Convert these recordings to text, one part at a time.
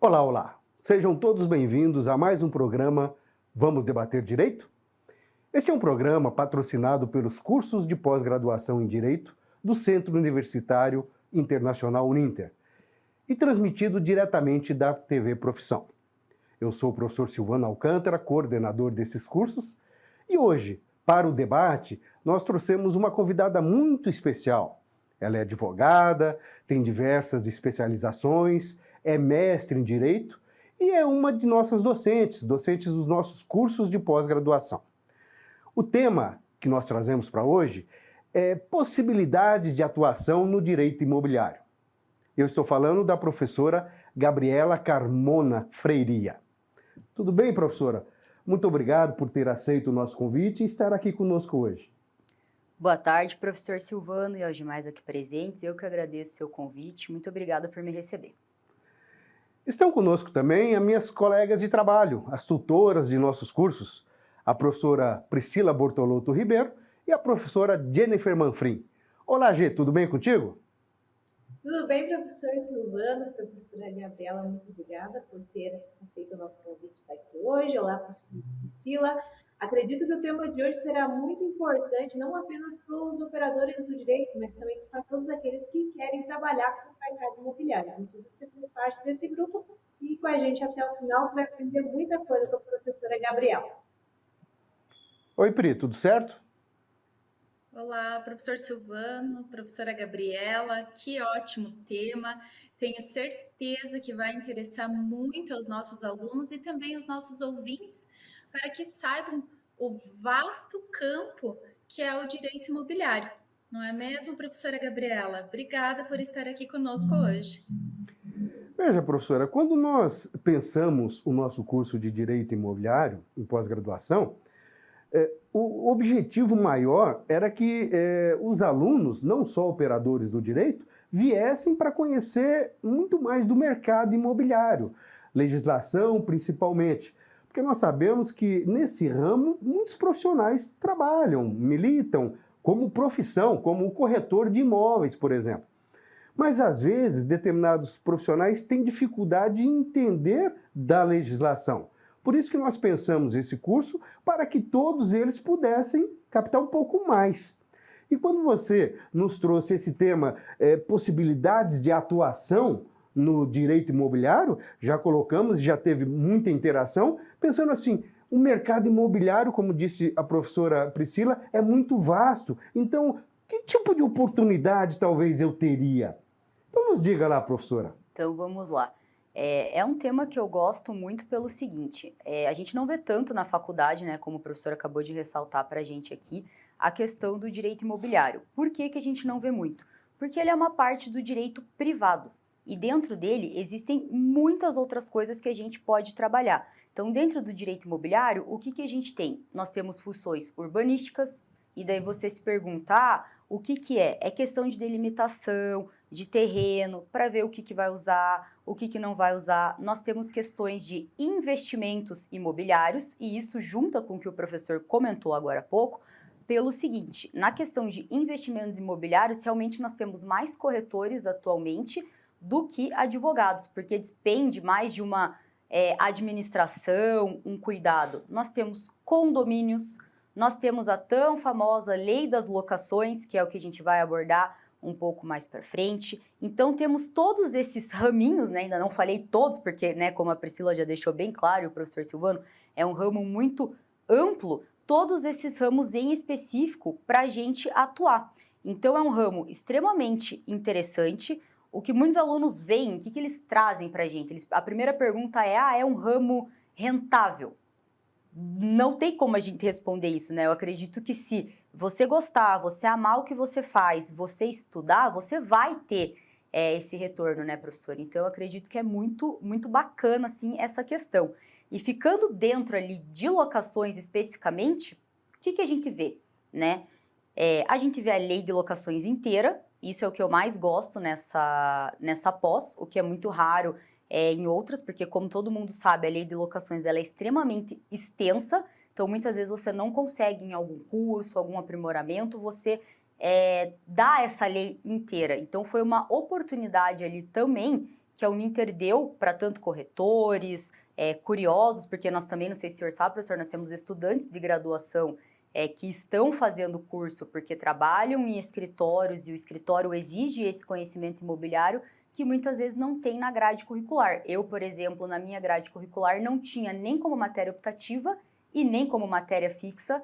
Olá, olá! Sejam todos bem-vindos a mais um programa Vamos Debater Direito? Este é um programa patrocinado pelos cursos de pós-graduação em Direito do Centro Universitário Internacional Uninter e transmitido diretamente da TV Profissão. Eu sou o professor Silvano Alcântara, coordenador desses cursos, e hoje, para o debate, nós trouxemos uma convidada muito especial. Ela é advogada, tem diversas especializações, é mestre em Direito e é uma de nossas docentes dos nossos cursos de pós-graduação. O tema que nós trazemos para hoje é possibilidades de atuação no direito imobiliário. Eu estou falando da professora Gabriela Carmona Freiria. Tudo bem, professora? Muito obrigado por ter aceito o nosso convite e estar aqui conosco hoje. Boa tarde, professor Silvano e aos demais aqui presentes. Eu que agradeço o seu convite. Muito obrigada por me receber. Estão conosco também as minhas colegas de trabalho, as tutoras de nossos cursos, a professora Priscila Bortolotto Ribeiro e a professora Jennifer Manfrim. Olá, Gê, tudo bem contigo? Tudo bem, professor Silvano, professora Gabriela, muito obrigada por ter aceito o nosso convite de estar aqui hoje. Olá, professora Priscila. Acredito que o tema de hoje será muito importante, não apenas para os operadores do direito, mas também para todos aqueles que querem trabalhar com o mercado imobiliário. Então, se você faz parte desse grupo, fique com a gente até o final, que vai aprender muita coisa com a professora Gabriela. Oi, Pri, tudo certo? Olá, professor Silvano, professora Gabriela, que ótimo tema. Tenho certeza que vai interessar muito aos nossos alunos e também aos nossos ouvintes, para que saibam o vasto campo que é o direito imobiliário. Não é mesmo, professora Gabriela? Obrigada por estar aqui conosco hoje. Veja, professora, quando nós pensamos o nosso curso de Direito Imobiliário em pós-graduação, o objetivo maior era que os alunos, não só operadores do direito, viessem para conhecer muito mais do mercado imobiliário, legislação principalmente, porque nós sabemos que nesse ramo muitos profissionais trabalham, militam como profissão, como corretor de imóveis, por exemplo. Mas às vezes determinados profissionais têm dificuldade em entender da legislação. Por isso que nós pensamos esse curso para que todos eles pudessem captar um pouco mais. E quando você nos trouxe esse tema, possibilidades de atuação no direito imobiliário, já colocamos, já teve muita interação, pensando assim, o mercado imobiliário, como disse a professora Priscila, é muito vasto. Então, que tipo de oportunidade talvez eu teria? Então nos diga lá, professora. Então vamos lá. É um tema que eu gosto muito pelo seguinte, a gente não vê tanto na faculdade, né, como o professor acabou de ressaltar para a gente aqui, a questão do direito imobiliário. Por que que a gente não vê muito? Porque ele é uma parte do direito privado e dentro dele existem muitas outras coisas que a gente pode trabalhar. Então, dentro do direito imobiliário, o que que a gente tem? Nós temos funções urbanísticas e daí você se pergunta, o que que é? É questão de delimitação, de terreno, para ver o que que vai usar, o que que não vai usar. Nós temos questões de investimentos imobiliários, e isso junta com o que o professor comentou agora há pouco, pelo seguinte, na questão de investimentos imobiliários, realmente nós temos mais corretores atualmente do que advogados, porque depende mais de uma administração, um cuidado. Nós temos condomínios, nós temos a tão famosa lei das locações, que é o que a gente vai abordar um pouco mais para frente. Então, temos todos esses raminhos, né? Ainda não falei todos, porque, né, como a Priscila já deixou bem claro, e o professor Silvano, é um ramo muito amplo, todos esses ramos em específico para a gente atuar. Então, é um ramo extremamente interessante. O que muitos alunos veem, o que eles trazem para a gente? A primeira pergunta é um ramo rentável? Não tem como a gente responder isso, né? Eu acredito que se você gostar, você amar o que você faz, você estudar, você vai ter esse retorno, né, professor? Então, eu acredito que é muito, muito bacana, assim, essa questão. E ficando dentro ali de locações especificamente, o que a gente vê, né? A gente vê a lei de locações inteira, isso é o que eu mais gosto nessa pós, o que é muito raro em outras, porque como todo mundo sabe, a lei de locações ela é extremamente extensa, então muitas vezes você não consegue em algum curso, algum aprimoramento, você dar essa lei inteira. Então, foi uma oportunidade ali também que a Uninter deu para tanto corretores, curiosos, porque nós também, não sei se o senhor sabe, professor, nós temos estudantes de graduação que estão fazendo curso porque trabalham em escritórios e o escritório exige esse conhecimento imobiliário que muitas vezes não tem na grade curricular. Eu, por exemplo, na minha grade curricular não tinha nem como matéria optativa e nem como matéria fixa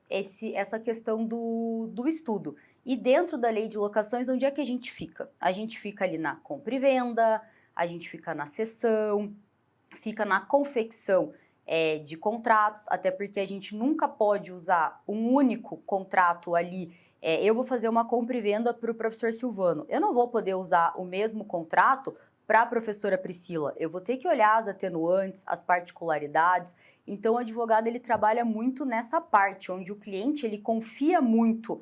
essa questão do estudo. E dentro da lei de locações, onde é que a gente fica? A gente fica ali na compra e venda, a gente fica na cessão, fica na confecção de contratos, até porque a gente nunca pode usar um único contrato ali. Eu vou fazer uma compra e venda para o professor Silvano. Eu não vou poder usar o mesmo contrato para a professora Priscila. Eu vou ter que olhar as atenuantes, as particularidades. Então, o advogado ele trabalha muito nessa parte, onde o cliente ele confia muito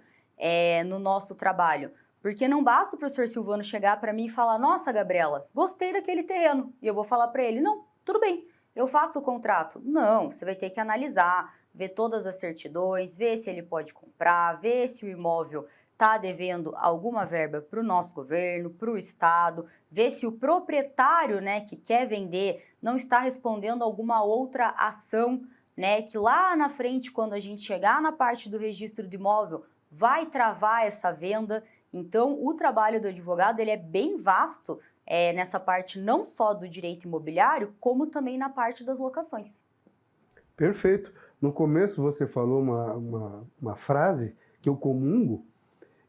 no nosso trabalho. Porque não basta o professor Silvano chegar para mim e falar: nossa, Gabriela, gostei daquele terreno. E eu vou falar para ele: não, tudo bem, eu faço o contrato. Não, você vai ter que analisar, ver todas as certidões, ver se ele pode comprar, ver se o imóvel está devendo alguma verba para o nosso governo, para o Estado, ver se o proprietário, né, que quer vender não está respondendo a alguma outra ação, né, que lá na frente, quando a gente chegar na parte do registro do imóvel, vai travar essa venda. Então, o trabalho do advogado ele é bem vasto nessa parte não só do direito imobiliário, como também na parte das locações. Perfeito. No começo você falou uma frase que eu comungo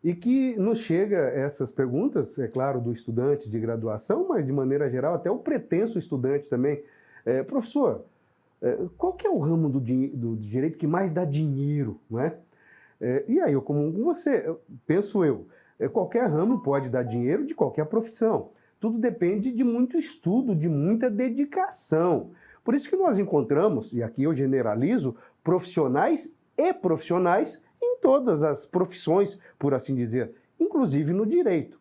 e que nos chega essas perguntas, é claro, do estudante de graduação, mas de maneira geral até o pretenso estudante também. Professor, qual que é o ramo do direito que mais dá dinheiro, não é? E aí eu comungo com você, penso eu, qualquer ramo pode dar dinheiro de qualquer profissão. Tudo depende de muito estudo, de muita dedicação. Por isso que nós encontramos, e aqui eu generalizo, profissionais e profissionais em todas as profissões, por assim dizer, inclusive no direito.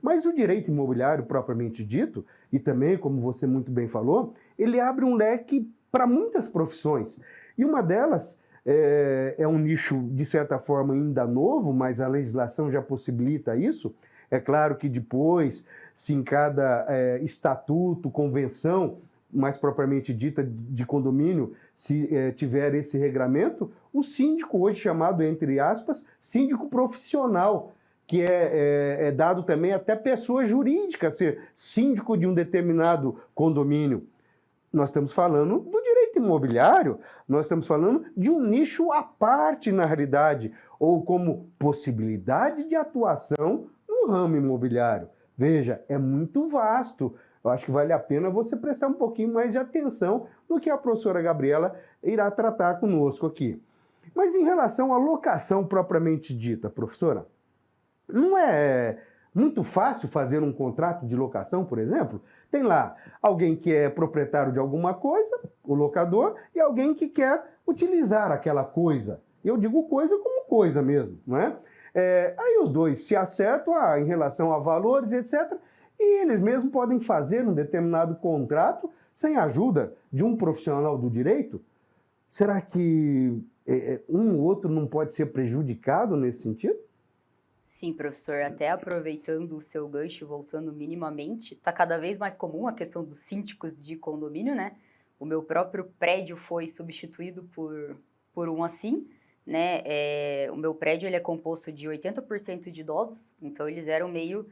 Mas o direito imobiliário propriamente dito, e também, como você muito bem falou, ele abre um leque para muitas profissões. E uma delas é um nicho, de certa forma, ainda novo, mas a legislação já possibilita isso. É claro que depois, se em cada estatuto, convenção, mais propriamente dita, de condomínio, se tiver esse regramento, o síndico, hoje chamado, entre aspas, síndico profissional, que é dado também até pessoa jurídica ser síndico de um determinado condomínio. Nós estamos falando do direito imobiliário, nós estamos falando de um nicho à parte, na realidade, ou como possibilidade de atuação no ramo imobiliário. Veja, é muito vasto. Eu acho que vale a pena você prestar um pouquinho mais de atenção no que a professora Gabriela irá tratar conosco aqui. Mas em relação à locação propriamente dita, professora, não é muito fácil fazer um contrato de locação, por exemplo? Tem lá alguém que é proprietário de alguma coisa, o locador, e alguém que quer utilizar aquela coisa. Eu digo coisa como coisa mesmo, não é? Aí os dois se acertam em relação a valores, etc., e eles mesmos podem fazer um determinado contrato sem a ajuda de um profissional do direito. Será que um ou outro não pode ser prejudicado nesse sentido? Sim, professor, até aproveitando o seu gancho, voltando minimamente, está cada vez mais comum a questão dos síndicos de condomínio, né? O meu próprio prédio foi substituído por um assim, né? O meu prédio ele é composto de 80% de idosos, então eles eram meio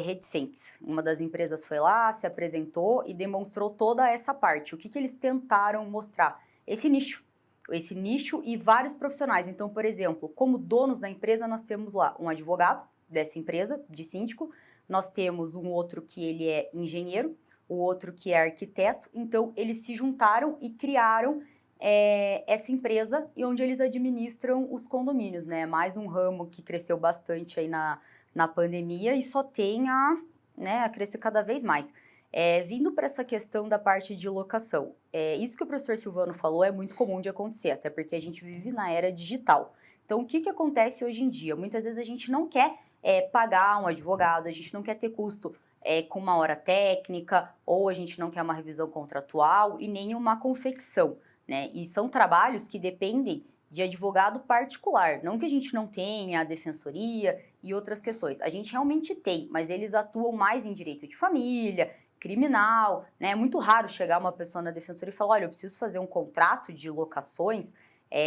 reticentes. Uma das empresas foi lá, se apresentou e demonstrou toda essa parte. O que eles tentaram mostrar? Esse nicho e vários profissionais. Então, por exemplo, como donos da empresa, nós temos lá um advogado dessa empresa, de síndico, nós temos um outro que ele é engenheiro, o outro que é arquiteto. Então, eles se juntaram e criaram essa empresa e onde eles administram os condomínios, né? Mais um ramo que cresceu bastante aí na pandemia e só tem a crescer cada vez mais. Vindo para essa questão da parte de locação, isso que o professor Silvano falou é muito comum de acontecer, até porque a gente vive na era digital. Então, o que acontece hoje em dia? Muitas vezes a gente não quer pagar um advogado, a gente não quer ter custo com uma hora técnica, ou a gente não quer uma revisão contratual e nem uma confecção, né? E são trabalhos que dependem de advogado particular. Não que a gente não tenha a defensoria e outras questões. A gente realmente tem, mas eles atuam mais em direito de família, criminal, né? É muito raro chegar uma pessoa na defensoria e falar, olha, eu preciso fazer um contrato de locações,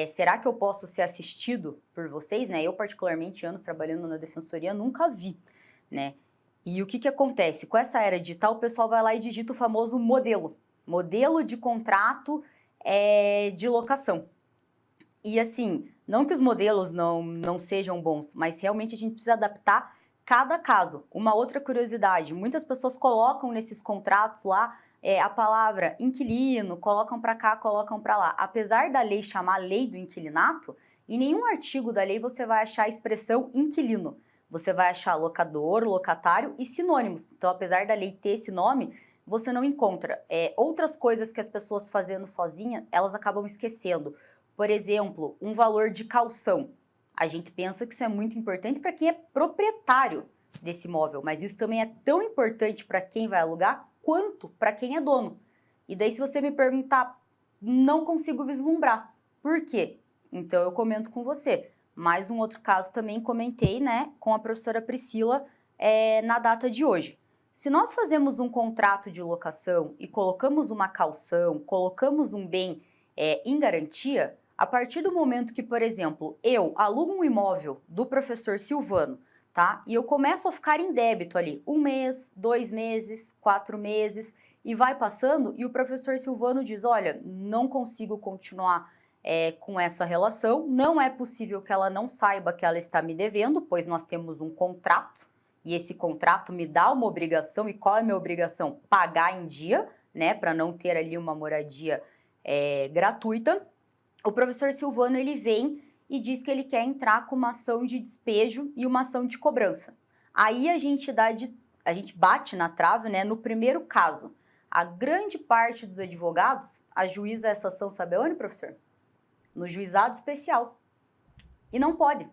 será que eu posso ser assistido por vocês, né? Eu, particularmente, anos trabalhando na defensoria, nunca vi, né? E o que que acontece? Com essa era digital, o pessoal vai lá e digita o famoso modelo. Modelo de contrato de locação. E assim, não que os modelos não sejam bons, mas realmente a gente precisa adaptar cada caso. Uma outra curiosidade, muitas pessoas colocam nesses contratos lá a palavra inquilino, colocam para cá, colocam para lá. Apesar da lei chamar lei do inquilinato, em nenhum artigo da lei você vai achar a expressão inquilino. Você vai achar locador, locatário e sinônimos. Então, apesar da lei ter esse nome, você não encontra. Outras coisas que as pessoas fazendo sozinhas, elas acabam esquecendo. Por exemplo, um valor de caução. A gente pensa que isso é muito importante para quem é proprietário desse imóvel, mas isso também é tão importante para quem vai alugar quanto para quem é dono. E daí, se você me perguntar, não consigo vislumbrar. Por quê? Então, eu comento com você. Mais um outro caso também comentei, né, com a professora Priscila na data de hoje. Se nós fazemos um contrato de locação e colocamos uma caução, colocamos um bem em garantia, a partir do momento que, por exemplo, eu alugo um imóvel do professor Silvano, tá? E eu começo a ficar em débito ali 1 mês, 2 meses, 4 meses, e vai passando, e o professor Silvano diz, olha, não consigo continuar com essa relação, não é possível que ela não saiba que ela está me devendo, pois nós temos um contrato, e esse contrato me dá uma obrigação, e qual é a minha obrigação? Pagar em dia, né, para não ter ali uma moradia gratuita. O professor Silvano, ele vem e diz que ele quer entrar com uma ação de despejo e uma ação de cobrança. Aí a gente bate na trave, né, no primeiro caso. A grande parte dos advogados ajuiza essa ação, sabe onde, professor? No juizado especial. E não pode.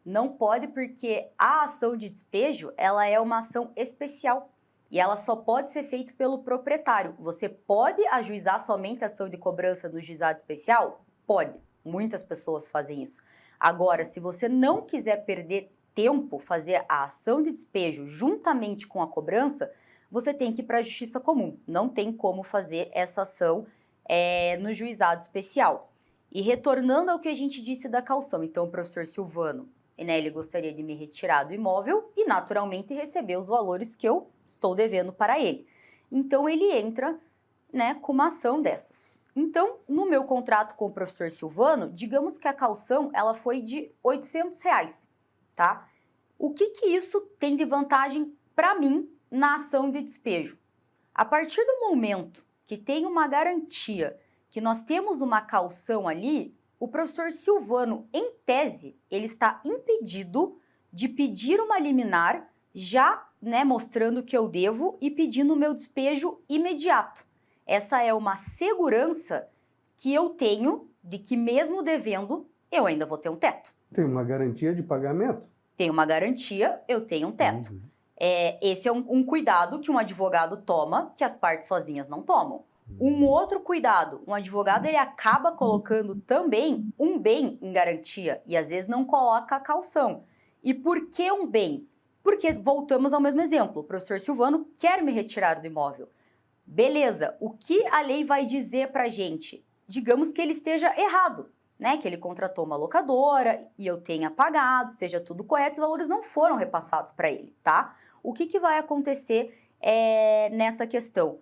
Não pode porque a ação de despejo, ela é uma ação especial. E ela só pode ser feita pelo proprietário. Você pode ajuizar somente a ação de cobrança no juizado especial? Pode. Muitas pessoas fazem isso. Agora, se você não quiser perder tempo, fazer a ação de despejo juntamente com a cobrança, você tem que ir para a justiça comum. Não tem como fazer essa ação no juizado especial. E retornando ao que a gente disse da caução, então o professor Silvano, né, ele gostaria de me retirar do imóvel e naturalmente receber os valores que eu estou devendo para ele. Então ele entra, né, com uma ação dessas. Então, no meu contrato com o professor Silvano, digamos que a caução ela foi de R$800, tá? O que isso tem de vantagem para mim na ação de despejo? A partir do momento que tem uma garantia, que nós temos uma caução ali, o professor Silvano, em tese, ele está impedido de pedir uma liminar, já, né, mostrando que eu devo e pedindo o meu despejo imediato. Essa é uma segurança que eu tenho de que mesmo devendo, eu ainda vou ter um teto. Tem uma garantia de pagamento? Tem uma garantia, eu tenho um teto. Uhum. Esse é um cuidado que um advogado toma, que as partes sozinhas não tomam. Um outro cuidado, um advogado ele acaba colocando também um bem em garantia e às vezes não coloca a caução. E por que um bem? Porque voltamos ao mesmo exemplo, o professor Silvano quer me retirar do imóvel. Beleza, o que a lei vai dizer pra gente? Digamos que ele esteja errado, né? Que ele contratou uma locadora e eu tenha pagado, esteja tudo correto, os valores não foram repassados para ele, tá? O que vai acontecer nessa questão?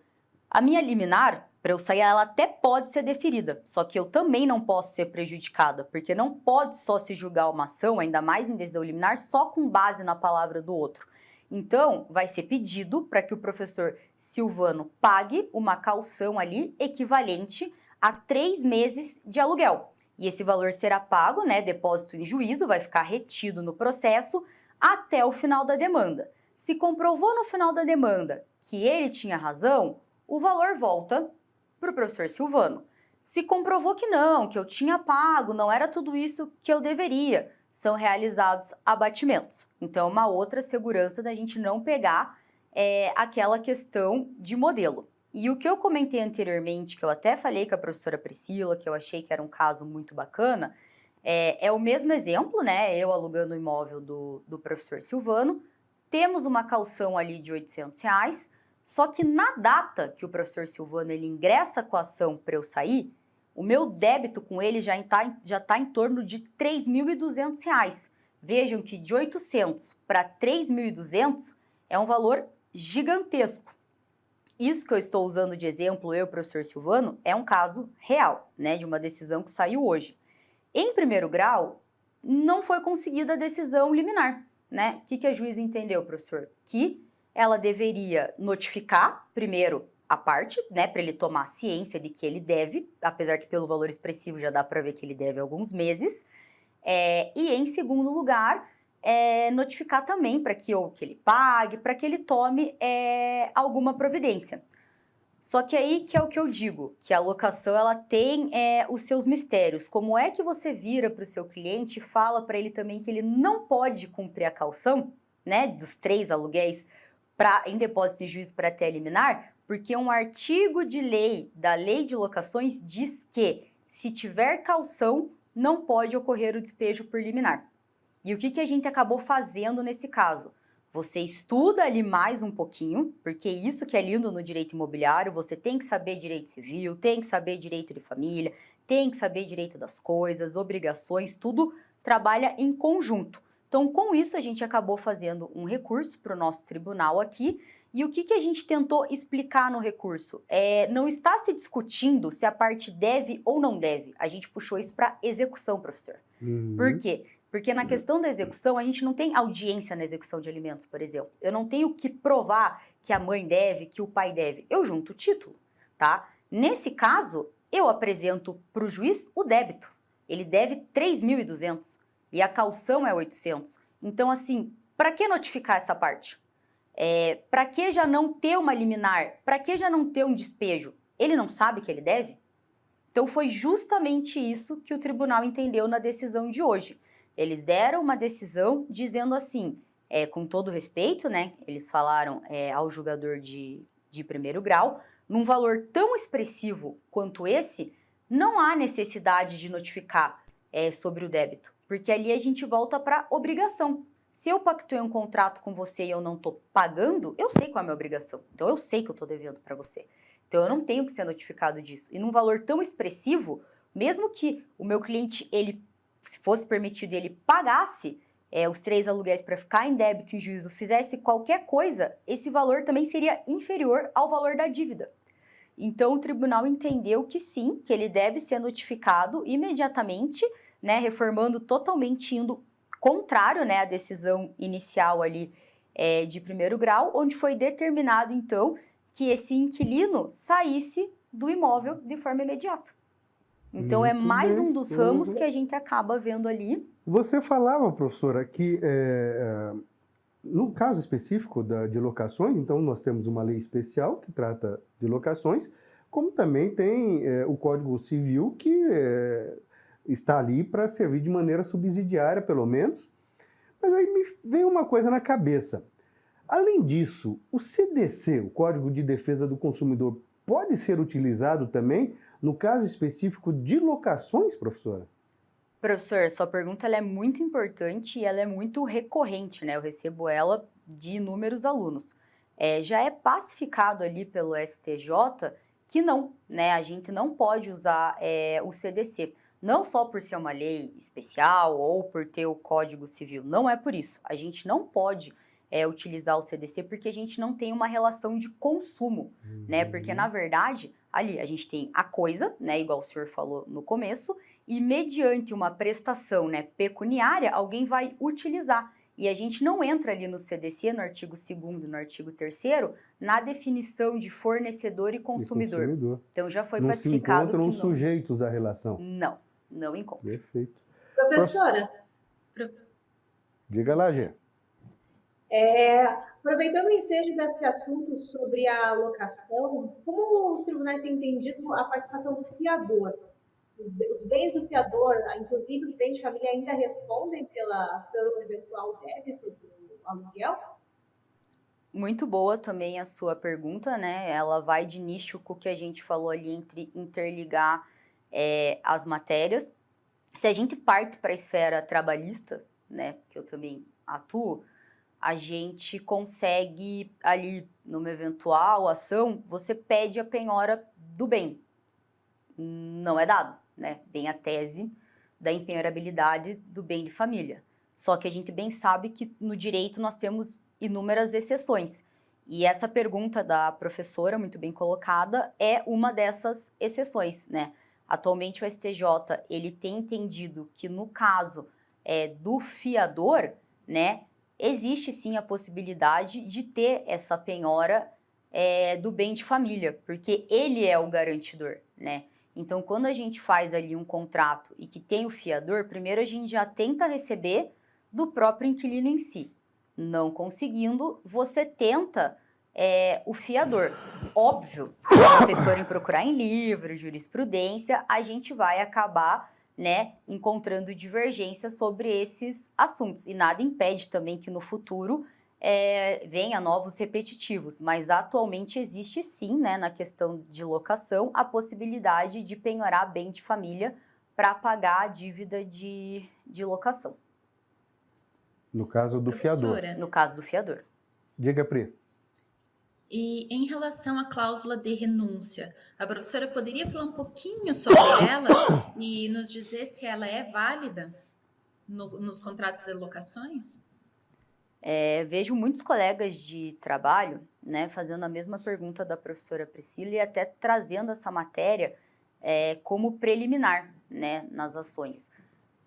A minha liminar, para eu sair, ela até pode ser deferida, só que eu também não posso ser prejudicada, porque não pode só se julgar uma ação, ainda mais em decisão liminar, só com base na palavra do outro. Então, vai ser pedido para que o professor Silvano pague uma caução ali equivalente a 3 meses de aluguel. E esse valor será pago, né, depósito em juízo, vai ficar retido no processo até o final da demanda. Se comprovou no final da demanda que ele tinha razão, o valor volta para o professor Silvano. Se comprovou que não, que eu tinha pago, não era tudo isso que eu deveria, são realizados abatimentos. Então, uma outra segurança da gente não pegar aquela questão de modelo. E o que eu comentei anteriormente, que eu até falei com a professora Priscila, que eu achei que era um caso muito bacana, É o mesmo exemplo, né? Eu alugando o imóvel do professor Silvano, temos uma caução ali de R$ 800, só que na data que o professor Silvano ele ingressa com a ação para eu sair, o meu débito com ele já está em torno de R$ 3.200. Vejam que de 800 para 3.200 é um valor gigantesco. Isso que eu estou usando de exemplo, eu, professor Silvano, é um caso real, né, de uma decisão que saiu hoje. Em primeiro grau, não foi conseguida a decisão liminar, né? O que a juíza entendeu, professor? Que ela deveria notificar, primeiro, a parte, né, para ele tomar ciência de que ele deve, apesar que pelo valor expressivo já dá para ver que ele deve alguns meses, e em segundo lugar, notificar também para que ele pague, para que ele tome alguma providência. Só que aí que é o que eu digo, que a locação ela tem os seus mistérios. Como é que você vira para o seu cliente e fala para ele também que ele não pode cumprir a caução, né, dos 3 aluguéis em depósito de juízo para até liminar? Porque um artigo de lei da Lei de Locações diz que se tiver caução, não pode ocorrer o despejo por liminar. E o que a gente acabou fazendo nesse caso? Você estuda ali mais um pouquinho, porque isso que é lindo no direito imobiliário, você tem que saber direito civil, tem que saber direito de família, tem que saber direito das coisas, obrigações, tudo trabalha em conjunto. Então, com isso, a gente acabou fazendo um recurso para o nosso tribunal aqui. E o que a gente tentou explicar no recurso? Não está se discutindo se a parte deve ou não deve. A gente puxou isso para execução, professor. Por quê? Porque na questão da execução, a gente não tem audiência na execução de alimentos, por exemplo. Eu não tenho que provar que a mãe deve, que o pai deve. Eu junto o título, tá? Nesse caso, eu apresento para o juiz o débito. Ele deve 3.200 e a caução é 800. Então, assim, para que notificar essa parte? Para que já não ter uma liminar? Para que já não ter um despejo? Ele não sabe que ele deve? Então, foi justamente isso que o tribunal entendeu na decisão de hoje. Eles deram uma decisão dizendo assim, com todo respeito, né? Eles falaram ao julgador de primeiro grau, num valor tão expressivo quanto esse, não há necessidade de notificar sobre o débito, porque ali a gente volta para obrigação. Se eu pactuei um contrato com você e eu não estou pagando, eu sei qual é a minha obrigação. Então, eu sei que eu estou devendo para você. Então, eu não tenho que ser notificado disso. E num valor tão expressivo, mesmo que o meu cliente, se fosse permitido ele pagasse os 3 aluguéis para ficar em débito em juízo, fizesse qualquer coisa, esse valor também seria inferior ao valor da dívida. Então, o tribunal entendeu que sim, que ele deve ser notificado imediatamente, né, reformando totalmente, indo contrário, né, à decisão inicial ali de primeiro grau, onde foi determinado, então, que esse inquilino saísse do imóvel de forma imediata. Então, é mais um dos ramos que a gente acaba vendo ali. Você falava, professora, que no caso específico de locações, então nós temos uma lei especial que trata de locações, como também tem o Código Civil que está ali para servir de maneira subsidiária, pelo menos. Mas aí me veio uma coisa na cabeça. Além disso, o CDC, o Código de Defesa do Consumidor, pode ser utilizado também no caso específico de locações, professora? Professor, sua pergunta ela é muito importante e ela é muito recorrente, né? Eu recebo ela de inúmeros alunos. Já é pacificado ali pelo STJ que não, né? A gente não pode usar o CDC. Não só por ser uma lei especial ou por ter o Código Civil, não é por isso. A gente não pode utilizar o CDC porque a gente não tem uma relação de consumo, né? Porque, na verdade, ali a gente tem a coisa, né? Igual o senhor falou no começo, e mediante uma prestação, né, pecuniária, alguém vai utilizar. E a gente não entra ali no CDC, no artigo 2º, no artigo 3º, na definição de fornecedor e consumidor. Então, já foi pacificado que não. Não se encontram sujeitos à relação. Não encontra. Perfeito. Professora. Diga lá, Gê. Aproveitando o ensejo desse assunto sobre a alocação, como os tribunais têm entendido a participação do fiador? Os bens do fiador, inclusive os bens de família, ainda respondem pelo eventual débito do aluguel? Muito boa também a sua pergunta, né? Ela vai de nicho com o que a gente falou ali entre interligar as matérias. Se a gente parte para a esfera trabalhista, né, que eu também atuo, a gente consegue ali, numa eventual ação, você pede a penhora do bem. Não é dado, né? Bem a tese da impenhorabilidade do bem de família. Só que a gente bem sabe que no direito nós temos inúmeras exceções. E essa pergunta da professora, muito bem colocada, é uma dessas exceções, né? Atualmente o STJ, ele tem entendido que no caso do fiador, né, existe sim a possibilidade de ter essa penhora do bem de família, porque ele é o garantidor, né? Então, quando a gente faz ali um contrato e que tem o fiador, primeiro a gente já tenta receber do próprio inquilino em si. Não conseguindo, você tenta o fiador. Óbvio, se vocês forem procurar em livros, jurisprudência, a gente vai acabar, né, encontrando divergências sobre esses assuntos. E nada impede também que no futuro venha novos repetitivos, mas atualmente existe sim, né, na questão de locação, a possibilidade de penhorar bem de família para pagar a dívida de locação. No caso do fiador. No caso do fiador. Diga, Pri. E em relação à cláusula de renúncia, a professora poderia falar um pouquinho sobre ela e nos dizer se ela é válida nos contratos de locações? Vejo muitos colegas de trabalho, né, fazendo a mesma pergunta da professora Priscila e até trazendo essa matéria como preliminar, né, nas ações.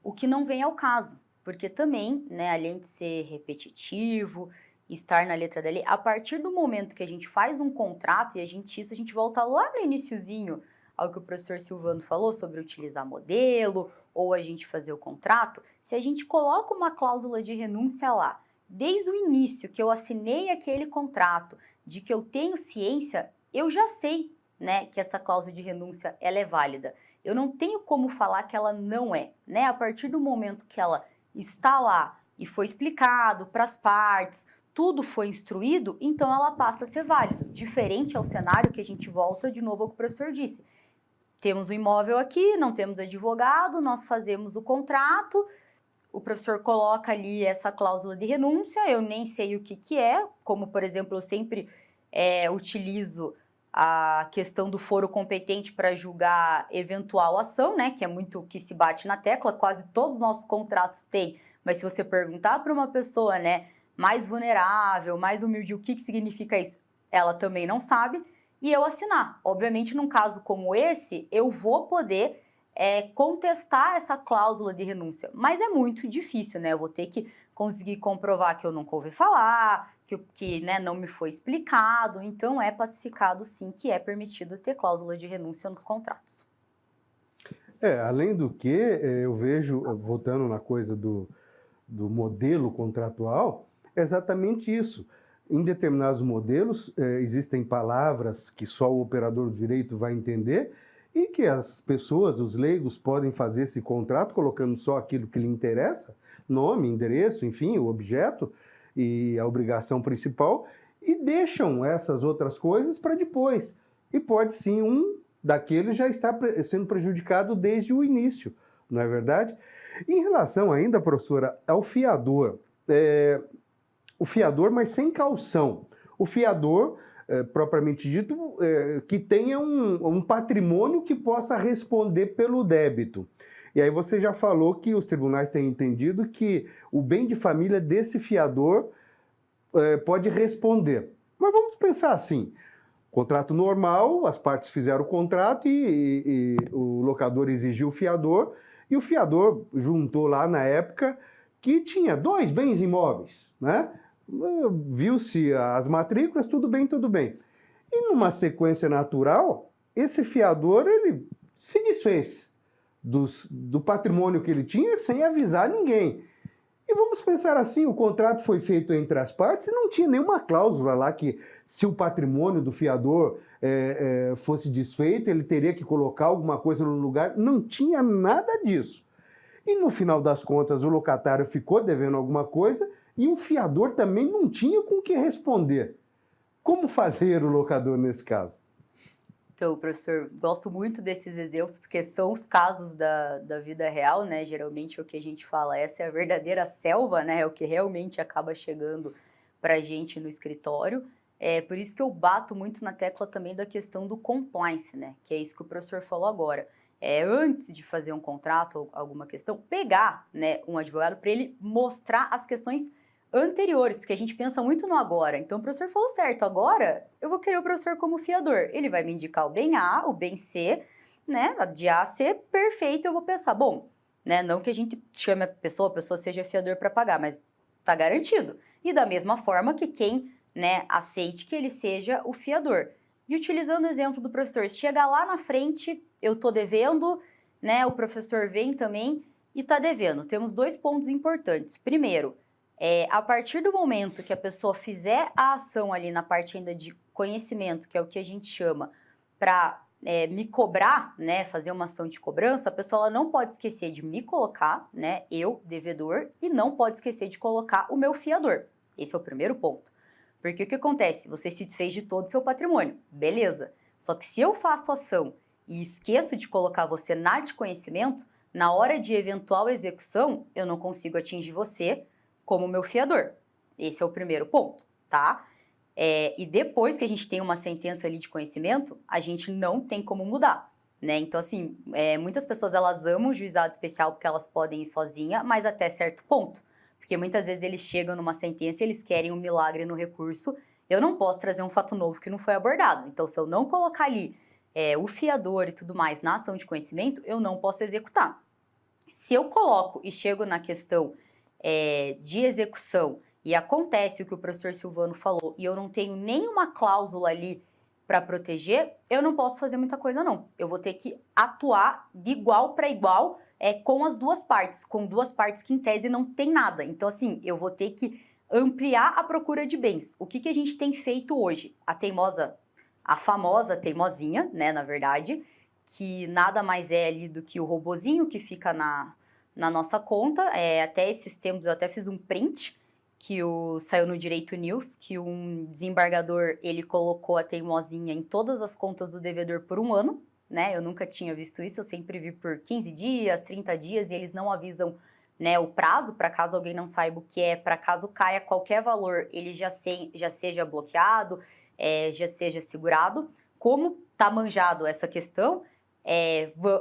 O que não vem ao caso, porque também, né, além de ser repetitivo, estar na letra da lei, a partir do momento que a gente faz um contrato e a gente volta lá no iniciozinho ao que o professor Silvano falou sobre utilizar modelo ou a gente fazer o contrato, se a gente coloca uma cláusula de renúncia lá, desde o início que eu assinei aquele contrato, de que eu tenho ciência, eu já sei, né, que essa cláusula de renúncia ela é válida. Eu não tenho como falar que ela não é, né? A partir do momento que ela está lá e foi explicado para as partes, tudo foi instruído, então ela passa a ser válida. Diferente ao cenário que a gente volta de novo ao que o professor disse. Temos um imóvel aqui, não temos advogado, nós fazemos o contrato, o professor coloca ali essa cláusula de renúncia, eu nem sei o que é, como, por exemplo, eu sempre utilizo a questão do foro competente para julgar eventual ação, né, que é muito que se bate na tecla, quase todos os nossos contratos têm, mas se você perguntar para uma pessoa, né, mais vulnerável, mais humilde, o que significa isso? Ela também não sabe, e eu assinar. Obviamente, num caso como esse, eu vou poder contestar essa cláusula de renúncia, mas é muito difícil, né? Eu vou ter que conseguir comprovar que eu nunca ouvi falar, que né, não me foi explicado, então é pacificado sim que é permitido ter cláusula de renúncia nos contratos. Além do que, eu vejo, voltando na coisa do modelo contratual, é exatamente isso. Em determinados modelos, existem palavras que só o operador do direito vai entender e que as pessoas, os leigos, podem fazer esse contrato colocando só aquilo que lhe interessa, nome, endereço, enfim, o objeto e a obrigação principal, e deixam essas outras coisas para depois. E pode sim, um daqueles já está sendo prejudicado desde o início, não é verdade? Em relação ainda, professora, ao fiador, o fiador, mas sem caução. O fiador, propriamente dito, que tenha um patrimônio que possa responder pelo débito. E aí você já falou que os tribunais têm entendido que o bem de família desse fiador pode responder. Mas vamos pensar assim, contrato normal, as partes fizeram o contrato e o locador exigiu o fiador, e o fiador juntou lá na época que tinha 2 bens imóveis, né? Viu-se as matrículas, tudo bem, tudo bem. E numa sequência natural, esse fiador, ele se desfez do patrimônio que ele tinha sem avisar ninguém. E vamos pensar assim, o contrato foi feito entre as partes e não tinha nenhuma cláusula lá que se o patrimônio do fiador fosse desfeito, ele teria que colocar alguma coisa no lugar. Não tinha nada disso. E no final das contas, o locatário ficou devendo alguma coisa e o fiador também não tinha com o que responder. Como fazer o locador nesse caso? Então, professor, gosto muito desses exemplos, porque são os casos da vida real, né? Geralmente o que a gente fala, essa é a verdadeira selva, né? É o que realmente acaba chegando para a gente no escritório. É por isso que eu bato muito na tecla também da questão do compliance, né? Que é isso que o professor falou agora. Antes de fazer um contrato ou alguma questão, pegar, né, um advogado para ele mostrar as questões anteriores, porque a gente pensa muito no agora. Então, o professor falou certo, agora eu vou querer o professor como fiador. Ele vai me indicar o bem A, o bem C, né? De A a C, perfeito, eu vou pensar, bom, né? Não que a gente chame a pessoa seja fiador para pagar, mas tá garantido. E da mesma forma que quem, né, aceite que ele seja o fiador. E utilizando o exemplo do professor, chega lá na frente, eu tô devendo, né? O professor vem também e tá devendo. Temos 2 pontos importantes. Primeiro, a partir do momento que a pessoa fizer a ação ali na parte ainda de conhecimento, que é o que a gente chama, para me cobrar, né, fazer uma ação de cobrança, a pessoa ela não pode esquecer de me colocar, né, eu, devedor, e não pode esquecer de colocar o meu fiador. Esse é o primeiro ponto. Porque o que acontece? Você se desfez de todo o seu patrimônio, beleza. Só que se eu faço ação e esqueço de colocar você na de conhecimento, na hora de eventual execução, eu não consigo atingir você como meu fiador. Esse é o primeiro ponto, tá? E depois que a gente tem uma sentença ali de conhecimento, a gente não tem como mudar, né? Então, assim, muitas pessoas, elas amam o juizado especial porque elas podem ir sozinha, mas até certo ponto. Porque muitas vezes eles chegam numa sentença e eles querem um milagre no recurso. Eu não posso trazer um fato novo que não foi abordado. Então, se eu não colocar ali o fiador e tudo mais na ação de conhecimento, eu não posso executar. Se eu coloco e chego na questão de execução e acontece o que o professor Silvano falou e eu não tenho nenhuma cláusula ali para proteger, eu não posso fazer muita coisa não. Eu vou ter que atuar de igual para igual com as duas partes, com duas partes que em tese não tem nada. Então assim, eu vou ter que ampliar a procura de bens. O que a gente tem feito hoje? A famosa teimosinha, né, na verdade, que nada mais é ali do que o robozinho que fica na nossa conta. Até esses tempos eu até fiz um print que saiu no Direito News, que um desembargador, ele colocou a teimosinha em todas as contas do devedor por 1 ano, né? Eu nunca tinha visto isso, eu sempre vi por 15 dias, 30 dias, e eles não avisam, né, o prazo, para caso alguém não saiba o que para caso caia qualquer valor, ele já seja bloqueado, já seja segurado. Como tá manjado essa questão,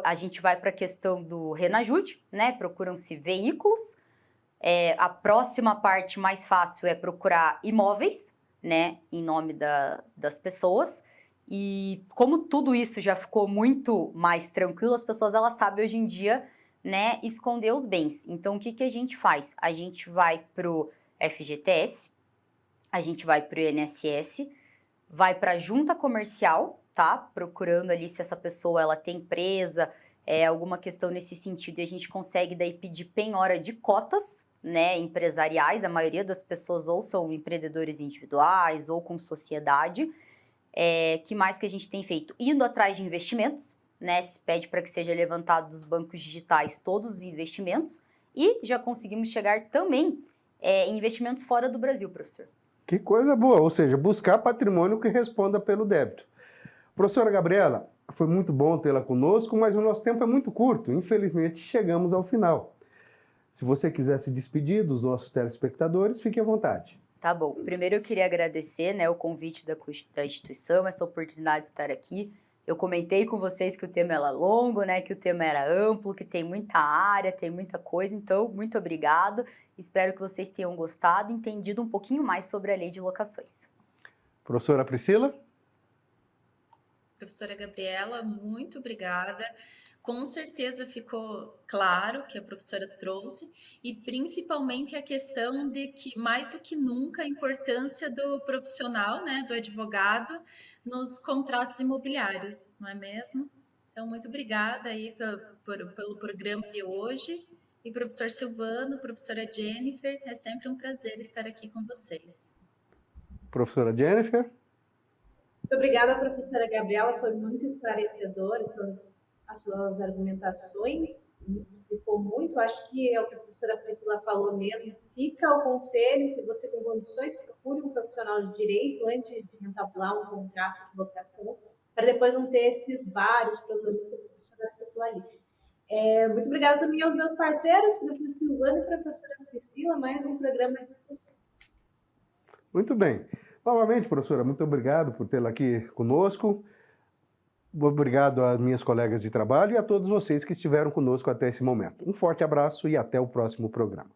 a gente vai para a questão do Renajude, né? Procuram-se veículos. A próxima parte mais fácil é procurar imóveis, né? Em nome das pessoas. E como tudo isso já ficou muito mais tranquilo, as pessoas elas sabem hoje em dia, né, esconder os bens. Então, o que a gente faz? A gente vai pro FGTS, a gente vai pro INSS, vai para a junta comercial, tá? Procurando ali se essa pessoa ela tem empresa, alguma questão nesse sentido, e a gente consegue daí pedir penhora de cotas, né, empresariais. A maioria das pessoas ou são empreendedores individuais ou com sociedade. Que mais que a gente tem feito? Indo atrás de investimentos, né? Se pede para que seja levantado dos bancos digitais todos os investimentos, e já conseguimos chegar também em investimentos fora do Brasil, professor. Que coisa boa, ou seja, buscar patrimônio que responda pelo débito. Professora Gabriela, foi muito bom tê-la conosco, mas o nosso tempo é muito curto. Infelizmente, chegamos ao final. Se você quiser se despedir dos nossos telespectadores, fique à vontade. Tá bom. Primeiro eu queria agradecer, né, o convite da instituição, essa oportunidade de estar aqui. Eu comentei com vocês que o tema era longo, né, que o tema era amplo, que tem muita área, tem muita coisa. Então, muito obrigado. Espero que vocês tenham gostado e entendido um pouquinho mais sobre a lei de locações. Professora Priscila? Professora Gabriela, muito obrigada. Com certeza ficou claro que a professora trouxe, e principalmente a questão de que, mais do que nunca, a importância do profissional, né, do advogado, nos contratos imobiliários, não é mesmo? Então, muito obrigada aí pelo programa de hoje. E professor Silvano, professora Jennifer, é sempre um prazer estar aqui com vocês. Professora Jennifer? Muito obrigada, professora Gabriela, foi muito esclarecedor as suas argumentações, nos explicou muito. Acho que é o que a professora Priscila falou mesmo. Fica o conselho, se você tem condições, procure um profissional de direito antes de entabular um contrato de locação, para depois não ter esses vários problemas que a professora citou ali. Muito obrigada também aos meus parceiros, professora Silvana e professora Priscila, mais um programa de sucesso. Muito bem. Novamente, professora, muito obrigado por tê-la aqui conosco. Obrigado às minhas colegas de trabalho e a todos vocês que estiveram conosco até esse momento. Um forte abraço e até o próximo programa.